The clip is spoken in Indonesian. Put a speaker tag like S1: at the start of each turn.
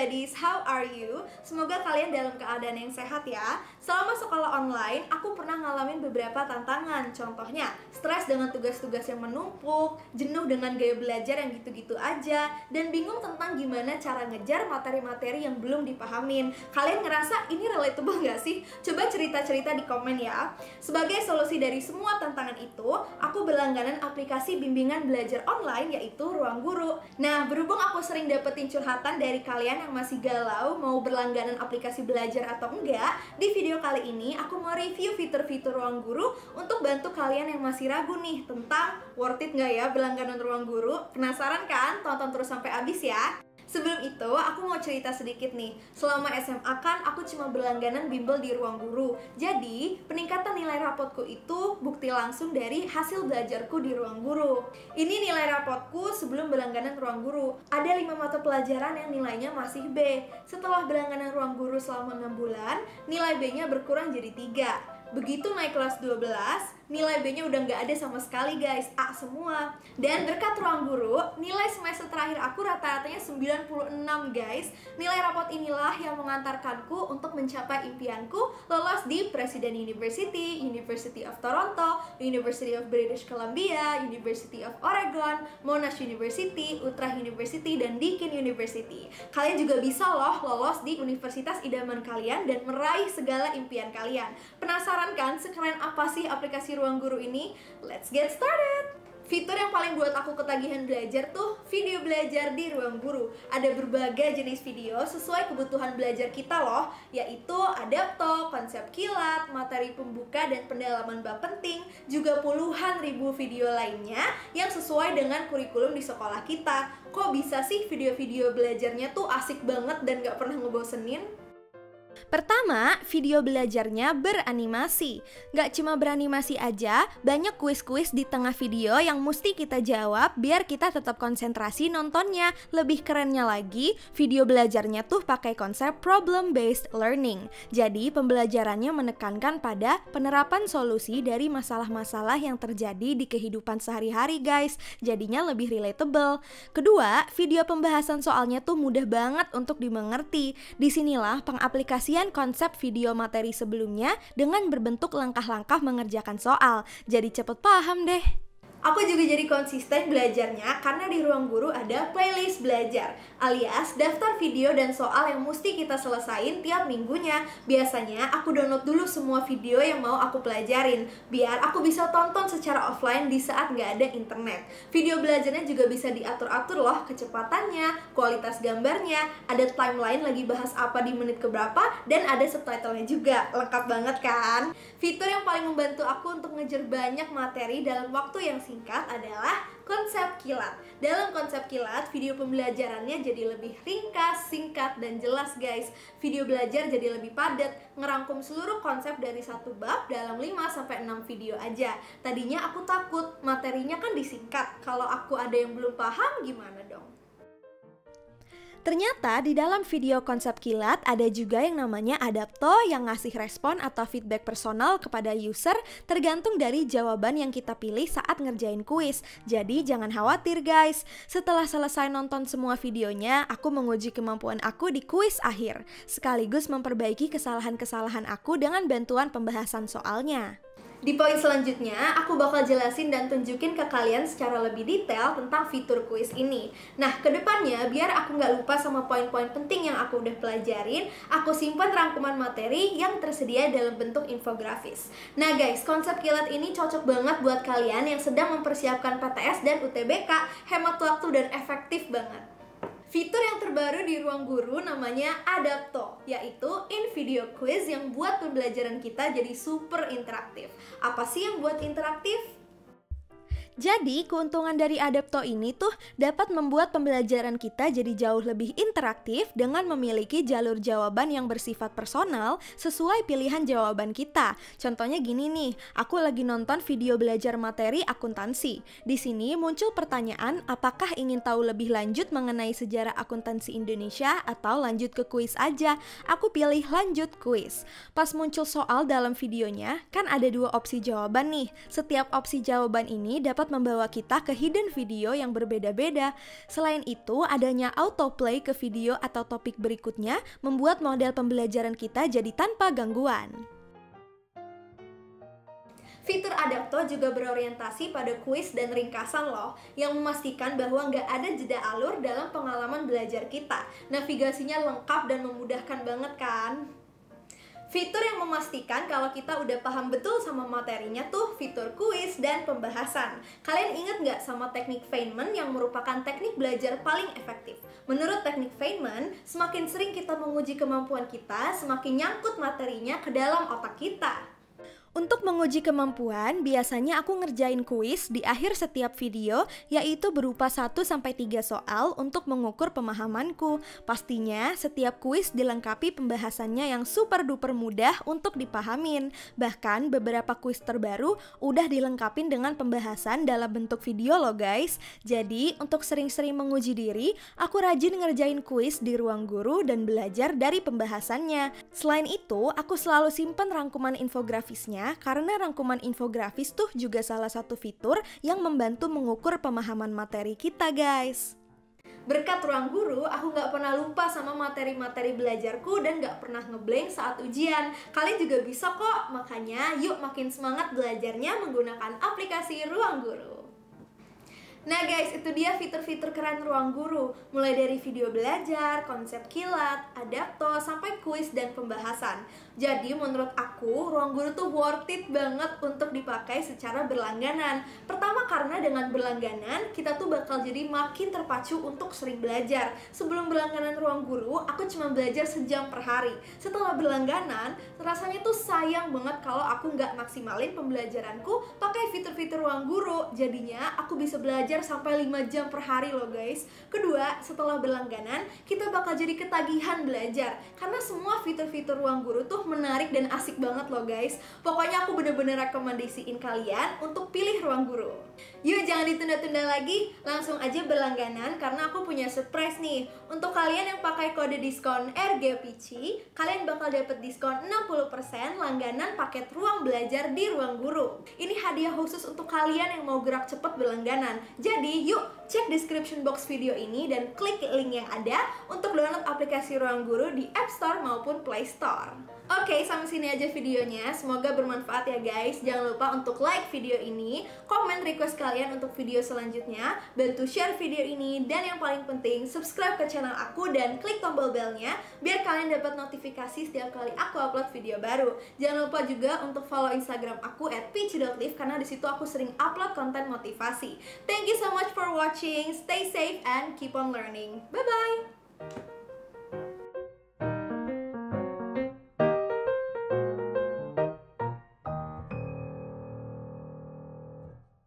S1: buddies, how are you? Semoga kalian dalam keadaan yang sehat ya. Selama sekolah online, aku pernah ngalamin beberapa tantangan. Contohnya, stres dengan tugas-tugas yang menumpuk, jenuh dengan gaya belajar yang gitu-gitu aja, dan bingung tentang gimana cara ngejar materi-materi yang belum dipahamin. Kalian ngerasa ini relatable gak sih? Coba cerita-cerita di komen ya. Sebagai solusi dari semua tantangan itu, aku berlangganan aplikasi bimbingan belajar online yaitu Ruang Guru. Nah, berhubung aku sering dapetin curhatan dari kalian yang masih galau mau berlangganan aplikasi belajar atau enggak, di video kali ini aku mau review fitur-fitur Ruang Guru untuk bantu kalian yang masih ragu nih tentang worth it nggak ya berlangganan Ruang Guru. Penasaran kan? Tonton terus sampai habis ya. Sebelum itu, aku mau cerita sedikit nih. Selama SMA kan aku cuma berlangganan bimbel di Ruang Guru. Jadi, peningkatan nilai rapotku itu bukti langsung dari hasil belajarku di Ruang Guru. Ini nilai rapotku sebelum berlangganan Ruang Guru. Ada 5 mata pelajaran yang nilainya masih B. Setelah berlangganan Ruang Guru selama 6 bulan, nilai B-nya berkurang jadi 3. Begitu naik kelas 12, nilai B-nya udah nggak ada sama sekali guys, A semua. Dan berkat Ruang Guru, nilai semester terakhir aku rata-ratanya 96 guys. Nilai rapot inilah yang mengantarkanku untuk mencapai impianku lolos di Presiden University, University of Toronto, University of British Columbia, University of Oregon, Monash University, Utrecht University, dan Deakin University. Kalian juga bisa loh lolos di universitas idaman kalian dan meraih segala impian kalian. Penasaran kan sekeren apa sih aplikasi Ruang Guru ini? Let's get started! Fitur yang paling buat aku ketagihan belajar tuh video belajar di Ruang Guru. Ada berbagai jenis video sesuai kebutuhan belajar kita loh, yaitu adapto, konsep kilat, materi pembuka dan pendalaman bab penting, juga puluhan ribu video lainnya yang sesuai dengan kurikulum di sekolah kita. Kok bisa sih video-video belajarnya tuh asik banget dan gak pernah ngebosenin?
S2: Pertama, video belajarnya beranimasi. Gak cuma beranimasi aja, banyak kuis-kuis di tengah video yang mesti kita jawab biar kita tetap konsentrasi nontonnya. Lebih kerennya lagi, video belajarnya tuh pakai konsep problem-based learning. Jadi, pembelajarannya menekankan pada penerapan solusi dari masalah-masalah yang terjadi di kehidupan sehari-hari guys. Jadinya lebih relatable. Kedua, video pembahasan soalnya tuh mudah banget untuk dimengerti. Disinilah pengaplikasian konsep video materi sebelumnya dengan berbentuk langkah-langkah mengerjakan soal. Jadi cepet paham deh.
S1: Aku juga jadi konsisten belajarnya karena di Ruang Guru ada playlist belajar, alias daftar video dan soal yang mesti kita selesain tiap minggunya. Biasanya aku download dulu semua video yang mau aku pelajarin, biar aku bisa tonton secara offline di saat nggak ada internet. Video belajarnya juga bisa diatur-atur loh kecepatannya, kualitas gambarnya, ada timeline lagi bahas apa di menit keberapa, dan ada subtitlenya juga. Lengkap banget kan? Fitur yang paling membantu aku untuk ngejar banyak materi dalam waktu yang singkat adalah konsep kilat. Dalam konsep kilat, video pembelajarannya jadi lebih ringkas, singkat, dan jelas guys. Video belajar jadi lebih padat, ngerangkum seluruh konsep dari satu bab dalam 5-6 video aja. Tadinya aku takut, materinya kan disingkat. Kalau aku ada yang belum paham, gimana dong?
S2: Ternyata di dalam video konsep kilat ada juga yang namanya adapto yang ngasih respon atau feedback personal kepada user tergantung dari jawaban yang kita pilih saat ngerjain kuis. Jadi jangan khawatir guys. Setelah selesai nonton semua videonya, aku menguji kemampuan aku di kuis akhir, sekaligus memperbaiki kesalahan-kesalahan aku dengan bantuan pembahasan soalnya.
S1: Di poin selanjutnya, aku bakal jelasin dan tunjukin ke kalian secara lebih detail tentang fitur kuis ini. Nah, kedepannya biar aku nggak lupa sama poin-poin penting yang aku udah pelajarin, aku simpan rangkuman materi yang tersedia dalam bentuk infografis. Nah guys, konsep kilat ini cocok banget buat kalian yang sedang mempersiapkan PTS dan UTBK, hemat waktu dan efektif banget. Fitur yang terbaru di Ruang Guru namanya Adapto, yaitu in-video quiz yang buat pembelajaran kita jadi super interaktif. Apa sih yang buat interaktif?
S2: Jadi, keuntungan dari Adapto ini tuh dapat membuat pembelajaran kita jadi jauh lebih interaktif dengan memiliki jalur jawaban yang bersifat personal sesuai pilihan jawaban kita. Contohnya gini nih, aku lagi nonton video belajar materi akuntansi. Di sini muncul pertanyaan, apakah ingin tahu lebih lanjut mengenai sejarah akuntansi Indonesia atau lanjut ke kuis aja? Aku pilih lanjut kuis. Pas muncul soal dalam videonya, kan ada 2 opsi jawaban nih. Setiap opsi jawaban ini dapat dapat membawa kita ke hidden video yang berbeda-beda. Selain itu, adanya autoplay ke video atau topik berikutnya membuat model pembelajaran kita jadi tanpa gangguan.
S1: Fitur Adapto juga berorientasi pada kuis dan ringkasan loh, yang memastikan bahwa nggak ada jeda alur dalam pengalaman belajar kita. Navigasinya lengkap dan memudahkan banget kan? Fitur yang memastikan kalau kita udah paham betul sama materinya tuh fitur kuis dan pembahasan. Kalian ingat nggak sama teknik Feynman yang merupakan teknik belajar paling efektif? Menurut teknik Feynman, semakin sering kita menguji kemampuan kita, semakin nyangkut materinya ke dalam otak kita.
S2: Untuk menguji kemampuan, biasanya aku ngerjain kuis di akhir setiap video, yaitu berupa 1-3 soal untuk mengukur pemahamanku. Pastinya, setiap kuis dilengkapi pembahasannya yang super duper mudah untuk dipahamin. Bahkan, beberapa kuis terbaru udah dilengkapin dengan pembahasan dalam bentuk video loh guys. Jadi, untuk sering-sering menguji diri, aku rajin ngerjain kuis di ruang guru dan belajar dari pembahasannya. Selain itu, aku selalu simpen rangkuman infografisnya, karena rangkuman infografis tuh juga salah satu fitur yang membantu mengukur pemahaman materi kita guys.
S1: Berkat ruang guru, aku nggak pernah lupa sama materi-materi belajarku dan nggak pernah ngeblank saat ujian. Kalian juga bisa kok, makanya yuk makin semangat belajarnya menggunakan aplikasi Ruang Guru. Nah guys, itu dia fitur-fitur keren Ruang Guru. Mulai dari video belajar, konsep kilat, adapto, sampai kuis dan pembahasan. Jadi menurut aku, Ruang Guru tuh worth it banget untuk dipakai secara berlangganan. Pertama karena dengan berlangganan, kita tuh bakal jadi makin terpacu untuk sering belajar. Sebelum berlangganan Ruang Guru, aku cuma belajar sejam per hari. Setelah berlangganan, rasanya tuh sayang banget kalau aku nggak maksimalin pembelajaranku pakai fitur-fitur Ruang Guru. Jadinya aku bisa belajar sampai 5 jam per hari loh guys. Kedua, setelah berlangganan, kita bakal jadi ketagihan belajar. Karena semua fitur-fitur Ruang Guru tuh menarik dan asik banget loh guys. Pokoknya aku bener-bener rekomendasiin kalian untuk pilih Ruang Guru. Yuk jangan ditunda-tunda lagi, langsung aja berlangganan karena aku punya surprise nih. Untuk kalian yang pakai kode diskon RGPC, kalian bakal dapet diskon 60% langganan paket ruang belajar di Ruang Guru. Ini hadiah khusus untuk kalian yang mau gerak cepet berlangganan. Jadi yuk cek description box video ini dan klik link yang ada untuk download aplikasi Ruang Guru di App Store maupun Play Store. Oke, sampai sini aja videonya. Semoga bermanfaat ya guys. Jangan lupa untuk like video ini, komen request kalian untuk video selanjutnya, bantu share video ini, dan yang paling penting subscribe ke channel aku dan klik tombol belnya biar kalian dapat notifikasi setiap kali aku upload video baru. Jangan lupa juga untuk follow Instagram aku @peachy.live karena disitu aku sering upload konten motivasi. Thank you so much for watching. Stay safe and keep on learning. Bye bye.